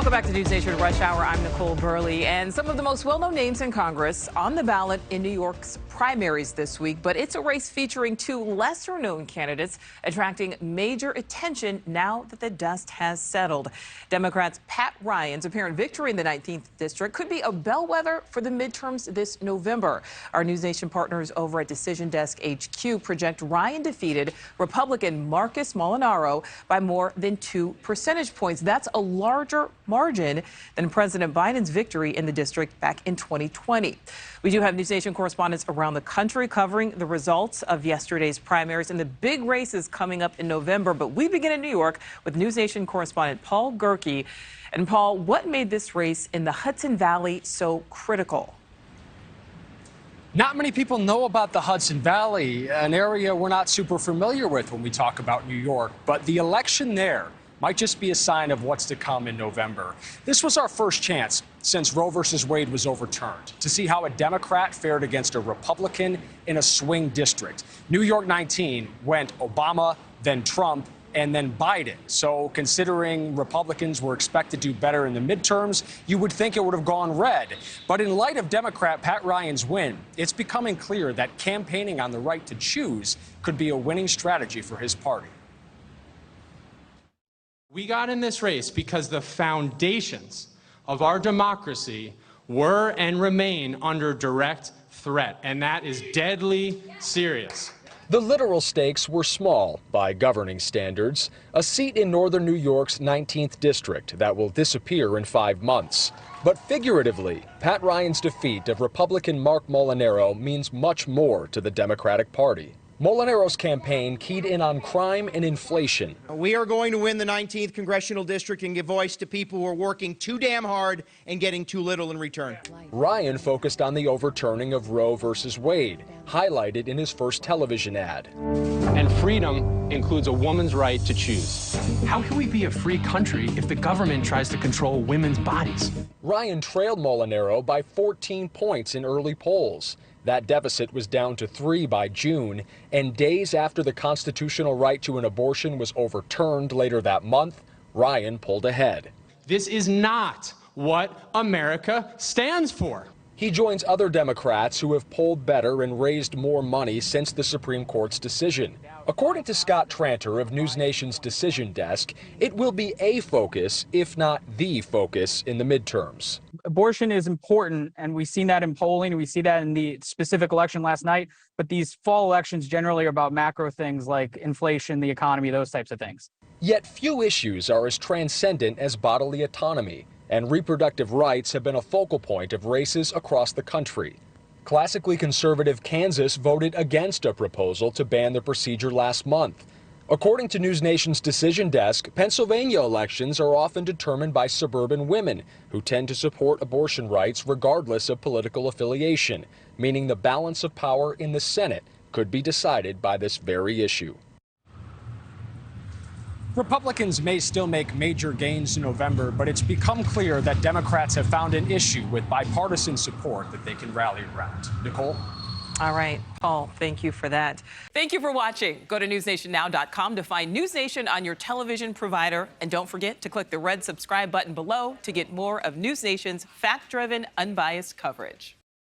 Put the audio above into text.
Welcome back to NewsNation Rush Hour. I'm Nichole Berlie, and some of the most well-known names in Congress on the ballot in New York's primaries this week. But it's a race featuring two lesser-known candidates attracting major attention now that the dust has settled. Democrats' Pat Ryan's apparent victory in the 19th district could be a bellwether for the midterms this November. Our NewsNation partners over at Decision Desk HQ project Ryan defeated Republican Marcus Molinaro by more than 2 percentage points. That's a larger margin than President Biden's victory in the district back in 2020. We do have NewsNation correspondents around the country covering the results of yesterday's primaries and the big races coming up in November. But we begin in New York with NewsNation correspondent Paul Gerke. And Paul, what made this race in the Hudson Valley so critical? Not many people know about the Hudson Valley, an area we're not super familiar with when we talk about New York. But the election there might just be a sign of what's to come in November. This was our first chance since Roe versus Wade was overturned to see how a Democrat fared against a Republican in a swing district. New York 19 went Obama, then Trump, and then Biden. So considering Republicans were expected to do better in the midterms, you would think it would have gone red. But in light of Democrat Pat Ryan's win, it's becoming clear that campaigning on the right to choose could be a winning strategy for his party. We got in this race because the foundations of our democracy were and remain under direct threat, and that is deadly serious. The literal stakes were small by governing standards, a seat in northern New York's 19th district that will disappear in 5 months. But figuratively, Pat Ryan's defeat of Republican Marc Molinaro means much more to the Democratic Party. Molinaro's campaign keyed in on crime and inflation. We are going to win the 19th congressional district and give voice to people who are working too damn hard and getting too little in return. Ryan focused on the overturning of Roe versus Wade, highlighted in his first television ad. And freedom includes a woman's right to choose. How can we be a free country if the government tries to control women's bodies? Ryan trailed Molinaro by 14 points in early polls. That deficit was down to 3 by June, and days after the constitutional right to an abortion was overturned later that month, Ryan pulled ahead. This is not what America stands for. He joins other Democrats who have polled better and raised more money since the Supreme Court's decision. According to Scott Tranter of NewsNation's Decision Desk, it will be a focus, if not the focus, in the midterms. Abortion is important, and we've seen that in polling. We see that in the specific election last night. But these fall elections generally are about macro things like inflation, the economy, those types of things. Yet few issues are as transcendent as bodily autonomy, and reproductive rights have been a focal point of races across the country. Classically conservative Kansas voted against a proposal to ban the procedure last month. According to NewsNation's Decision Desk, Pennsylvania elections are often determined by suburban women who tend to support abortion rights regardless of political affiliation, meaning the balance of power in the Senate could be decided by this very issue. Republicans may still make major gains in November, but it's become clear that Democrats have found an issue with bipartisan support that they can rally around. Nichole? All right, Paul, thank you for that. Thank you for watching. Go to newsnationnow.com to find NewsNation on your television provider. And don't forget to click the red subscribe button below to get more of NewsNation's fact-driven, unbiased coverage.